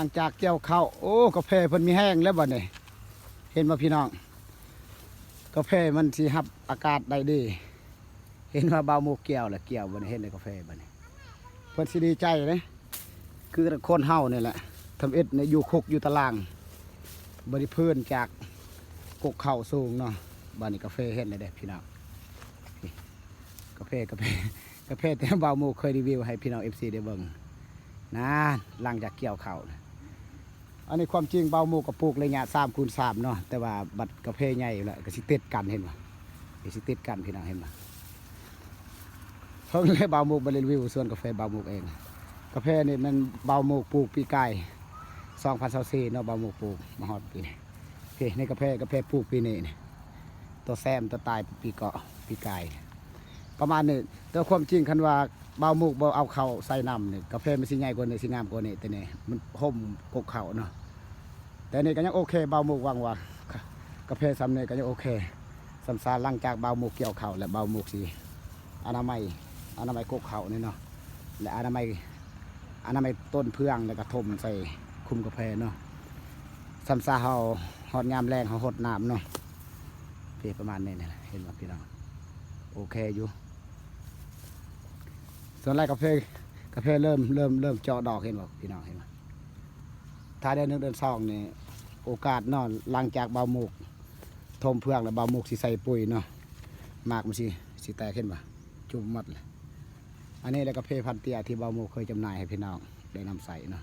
หลังจากเกี่ยวข้าวโอ้กาแฟเพิ่นมีแห้งแล้วบ่เนี่ยเห็นบ่พี่น้องกาแฟมันสิรับอากาศได้ดีเห็นว่าเบาหมูเกี่ยวแหละเกี่ยวบ่ได้เห็นในกาแฟบ่เนี่ยเพิ่นสิดีใจเลยคือคนเฮานี่แหละทำเอ็ดเนี่ยอยู่คุกอยู่ตารางบ่ได้เพิ่นจากกกข้าวสูงเนาะบ้านนี้กาแฟเห็นเลยเด้พี่น้องกาแฟแต่เบาหมูเคยรีวิวให้พี่น้อง FC ได้เบิ่งนะหลังจากเกี่ยวข้าวอันนี้ความจริงเบาหมูกับปลูกระยะ3x3เนาะแต่ว่าบัดกาแฟใหญ่อยู่แล้วก็สิติดกันเห็นป่ะสิติดกันพี่น้องเห็นป่ะเพิ่งเลยเบาหมูไปรีวิวส่วนกาแฟเบาหมูเองกาแฟนี่มันเบาหมูปลูกปีกาย2024เนาะเบาหมูปลูกมาฮอดปีนี้นี่กาแฟปลูกปีนี้นี่ตัวแซมตัวตายปีเกาะปีกายประมาณนี้แต่ความจริงคันว่าเบาหมูกเอาเข่าใส่น้ำเนี่ยกาแฟมันสิใหญ่กว่านี้สิงามกว่านี้แต่เนี่ยมันห่มกกเข่าเนาะแต่นี่ก็ยังโอเคเบาหมูกวางว่ากาแฟซ้ำเนี่ยก็ยังโอเคสัมสารหลังจากเบาหมูกเกี่ยวเข่าและเบาหมูกสีอนามัยกกเข่านี่เนาะและอนามัยต้นเพื่องแล้วก็ทมใส่คุมกาแฟเนาะสัมสารเฮาหอดยามแรงเฮาหดน้ำเนาะประมาณนี้นะเห็นว่าพี่น้องโอเคอยู่ส่วนไรกาแฟเริ่มเจาะดอกเห็นบ่พี่น้องเห็นบ่ถ้าเดือน1เดือน2นี่โอกาสเนาะหลังจากเบาหมูกทมเพื่องแล้วเบาหมูกสิใส่ปุ๋ยเนาะหมากมันสิแตกเห็นบ่จุ่มหมดเลยอันนี้แหละกาแฟพันเตี้ยที่เบาหมูกเคยจำหน่ายให้พี่น้องได้นำใส่เนาะ